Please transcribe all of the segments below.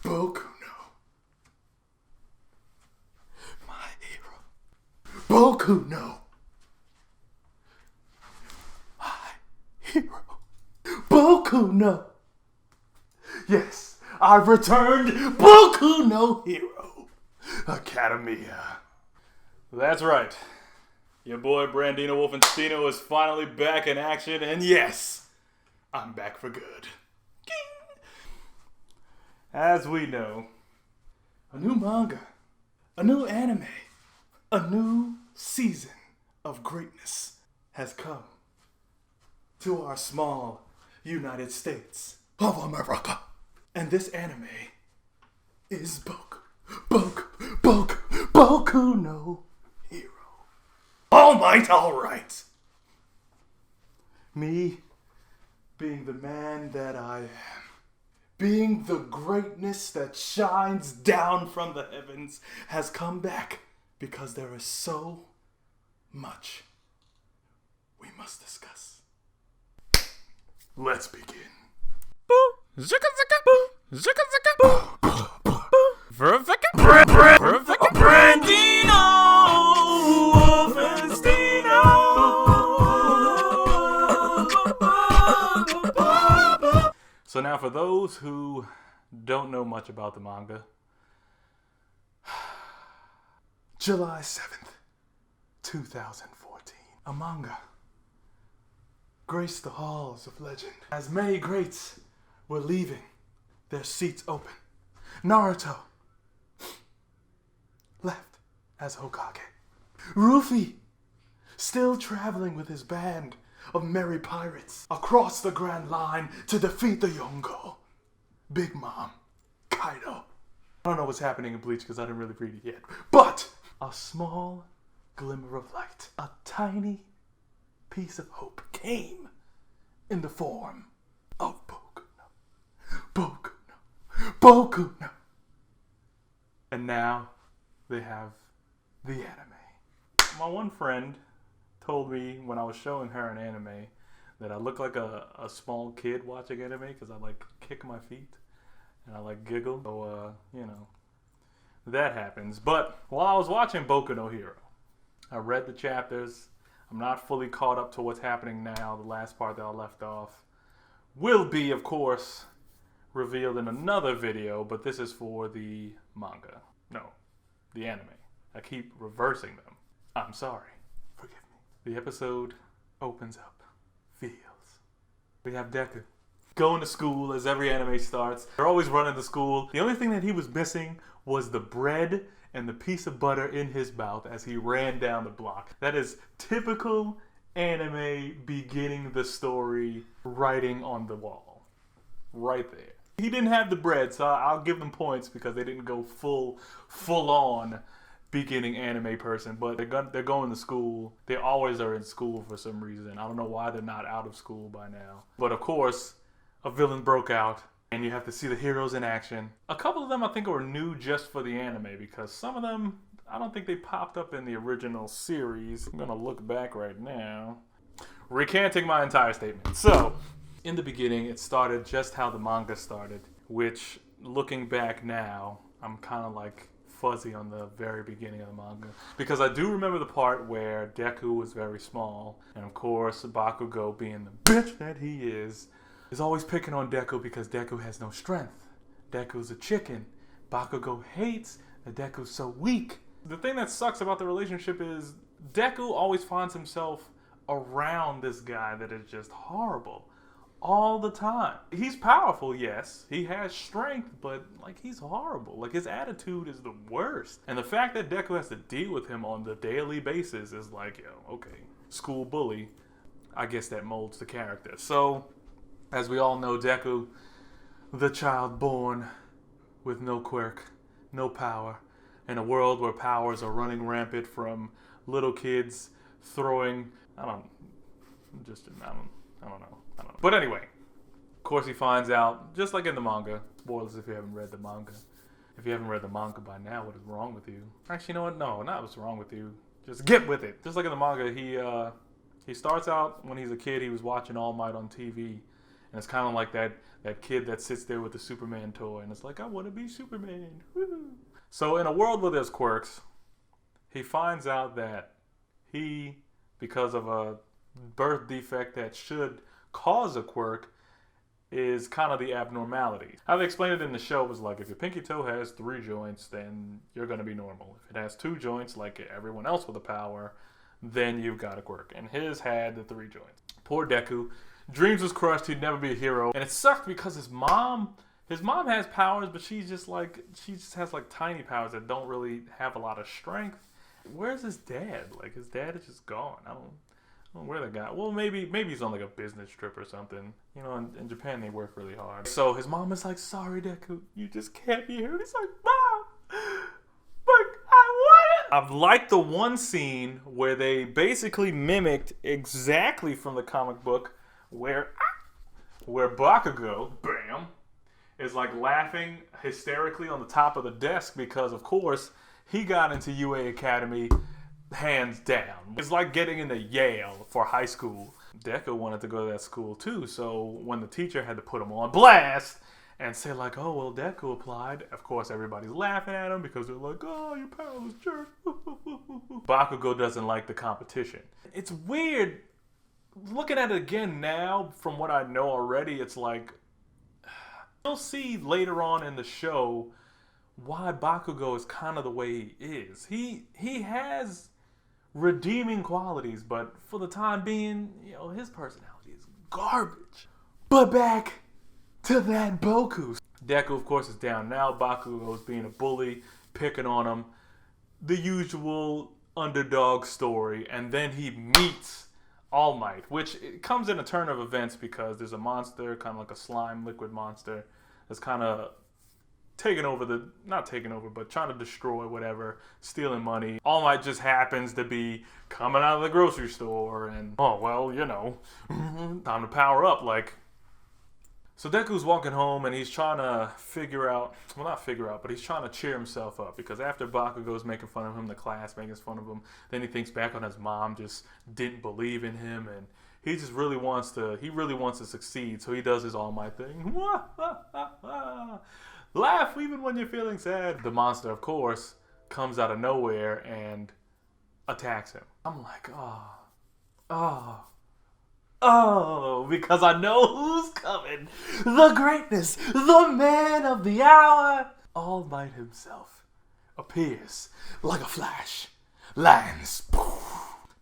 Boku no. My hero. Boku no. My hero. Boku no. Yes, I've returned. Boku no Hero Academia. That's right. Your boy Brandino Wolfensteino is finally back in action, and yes, I'm back for good. As we know, a new manga, a new anime, a new season of greatness has come to our small United States of America. And this anime is Boku no Hero. All might, all right. Me, being the man that I am, being the greatness that shines down from the heavens, has come back because there is so much we must discuss. Let's begin. Zika zika boo, zika zika boo, boo, Vervika, Brandino, Wolfensteino. So now, for those who don't know much about the manga, July 7th, 2014, a manga graced the halls of legend as many greats were leaving their seats open. Naruto left as Hokage. Ruffy still traveling with his band of merry pirates across the Grand Line to defeat the Yonko. Big Mom, Kaido. I don't know what's happening in Bleach because I didn't really read it yet. But a small glimmer of light, a tiny piece of hope came in the form of Boku no. And now they have the anime. My one friend told me when I was showing her an anime that I look like a small kid watching anime because I like kick my feet and I like giggle. So, that happens. But while I was watching Boku no Hero, I read the chapters. I'm not fully caught up to what's happening now. The last part that I left off will be, of course, revealed in another video, but this is for the manga. No, the anime. I keep reversing them. I'm sorry. Forgive me. The episode opens up. Feels. We have Deku going to school as every anime starts. They're always running to school. The only thing that he was missing was the bread and the piece of butter in his mouth as he ran down the block. That is typical anime beginning the story writing on the wall. Right there. He didn't have the bread, so I'll give them points because they didn't go full on beginning anime person. But they're going to school. They always are in school for some reason. I don't know why they're not out of school by now. But of course, a villain broke out, and you have to see the heroes in action. A couple of them I think were new just for the anime because some of them, I don't think they popped up in the original series. I'm going to look back right now. Recanting my entire statement. So, in the beginning, it started just how the manga started, which, looking back now, I'm kind of like fuzzy on the very beginning of the manga. Because I do remember the part where Deku was very small, and of course, Bakugo, being the bitch that he is always picking on Deku because Deku has no strength. Deku's a chicken. Bakugo hates that Deku's so weak. The thing that sucks about the relationship is Deku always finds himself around this guy that is just horrible. All the time. He's powerful, yes. He has strength, but he's horrible. His attitude is the worst. And the fact that Deku has to deal with him on the daily basis is okay, school bully. I guess that molds the character. So, as we all know, Deku, the child born with no quirk, no power, in a world where powers are running rampant from little kids throwing, I don't know. But anyway, of course he finds out, just like in the manga, spoilers if you haven't read the manga. If you haven't read the manga by now, what is wrong with you? Actually, you know what? No, not what's wrong with you. Just get with it. Just like in the manga, he starts out when he's a kid, he was watching All Might on TV. And it's kind of like that kid that sits there with the Superman toy, and it's like, I want to be Superman. Woo-hoo. So in a world where there's quirks, he finds out that he, because of a birth defect that should cause a quirk, is kind of the abnormality. How they explained it in the show was like, if your pinky toe has 3 joints, then you're going to be normal. If it has 2 joints, like everyone else with a power, then you've got a quirk. And his had the 3 joints. Poor Deku. Dreams was crushed. He'd never be a hero. And it sucked because his mom has powers, but she just has like tiny powers that don't really have a lot of strength. Where's his dad? Like, his dad is just gone. I don't know where the guy. Well, maybe he's on like a business trip or something. You know, in Japan they work really hard. So his mom is like, sorry, Deku, you just can't be here. And he's like, Mom, but I want it. I've liked the one scene where they basically mimicked exactly from the comic book where Bakugo, bam, is like laughing hysterically on the top of the desk because, of course, he got into UA Academy hands down. It's like getting into Yale for high school. Deku wanted to go to that school too, so when the teacher had to put him on blast and say like, oh, well, Deku applied, of course everybody's laughing at him because they're like, oh, you powerless jerk. Bakugo doesn't like the competition. It's weird. Looking at it again now, from what I know already, it's like, you'll see later on in the show why Bakugo is kind of the way he is. He has redeeming qualities, but for the time being, you know, his personality is garbage. But back to that Boku. Deku, of course, is down now. Bakugo's being a bully, picking on him. The usual underdog story, and then he meets All Might, which it comes in a turn of events because there's a monster, kind of like a slime liquid monster, that's kind of not taking over, but trying to destroy whatever, stealing money. All Might just happens to be coming out of the grocery store and, oh, well, you know, time to power up, like. So Deku's walking home and he's trying to but he's trying to cheer himself up because after Bakugo's making fun of him, the class making fun of him, then he thinks back on his mom just didn't believe in him and he just really wants to succeed, so he does his All Might thing. Laugh even when you're feeling sad. The monster, of course, comes out of nowhere and attacks him. I'm like, because I know who's coming. The greatness, the man of the hour. All Might himself appears like a flash, lands,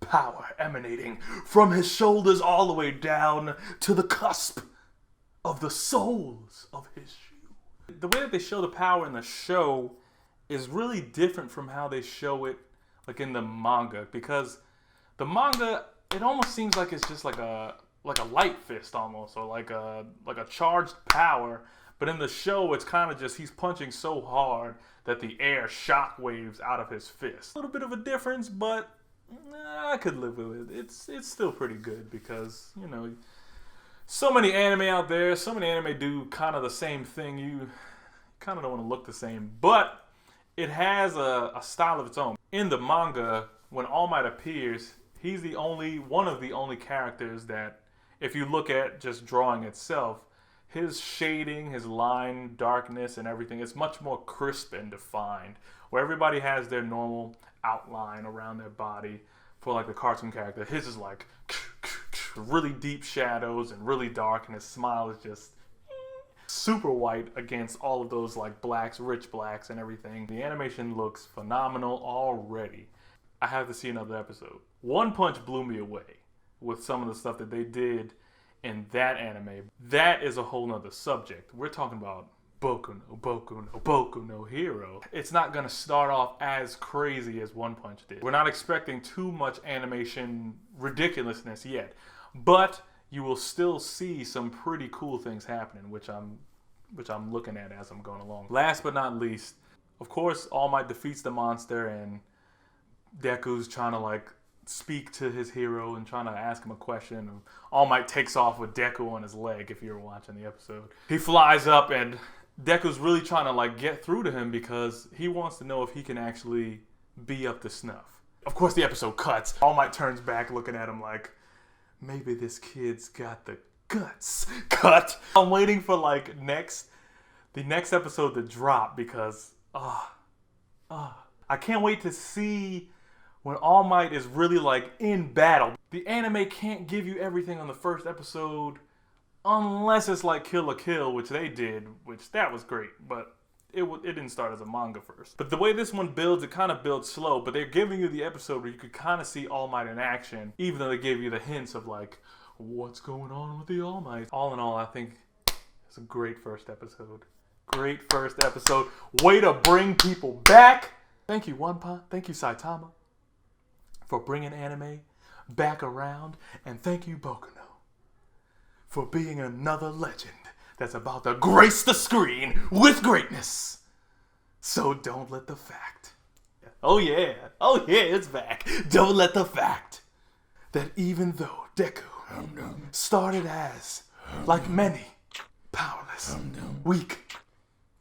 power emanating from his shoulders all the way down to the cusp of the soles of his shoe. The way that they show the power in the show is really different from how they show it like in the manga, because the manga, it almost seems like it's just like a light fist almost, or like a charged power, but in the show it's kind of just he's punching so hard that the air shockwaves out of his fist. A little bit of a difference, but I could live with it. It's still pretty good because, you know, so many anime out there, so many anime do kind of the same thing. You kind of don't want to look the same, but it has a style of its own. In the manga, when All Might appears, he's one of the only characters that, if you look at just drawing itself, his shading, his line, darkness, and everything, it's much more crisp and defined. Where everybody has their normal outline around their body for like the cartoon character, his is like really deep shadows and really dark, and his smile is just super white against all of those like blacks, rich blacks and everything. The animation looks phenomenal already. I have to see another episode. One Punch blew me away with some of the stuff that they did in that anime. That is a whole nother subject. We're talking about Boku no Hero. It's not going to start off as crazy as One Punch did. We're not expecting too much animation ridiculousness yet, but you will still see some pretty cool things happening, which I'm looking at as I'm going along. Last but not least, of course, All Might defeats the monster, and Deku's trying to like speak to his hero and trying to ask him a question. And All Might takes off with Deku on his leg, if you were watching the episode. He flies up and Deku's really trying to like get through to him because he wants to know if he can actually be up to snuff. Of course, the episode cuts. All Might turns back looking at him like, maybe this kid's got the guts. Cut. I'm waiting for like the next episode to drop because I can't wait to see when All Might is really like in battle. The anime can't give you everything on the first episode unless it's like Kill la Kill, which they did, which that was great, but it didn't start as a manga first. But the way this one builds, it kind of builds slow, but they're giving you the episode where you could kind of see All Might in action, even though they gave you the hints of like, what's going on with the All Might? All in all, I think it's a great first episode. Great first episode. Way to bring people back. Thank you, One-Punch. Thank you, Saitama, for bringing anime back around. And thank you, Boku, for being another legend that's about to grace the screen with greatness. So don't let the fact, oh yeah, it's back. Don't let the fact that even though Deku started as, like many, powerless, weak,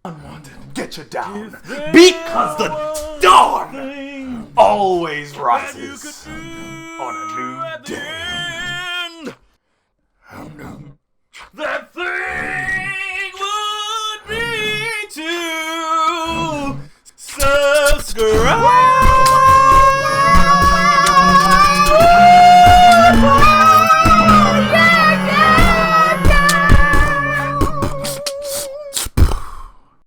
unwanted, get you down, because the dawn always rises on a new day. That thing would be to subscribe.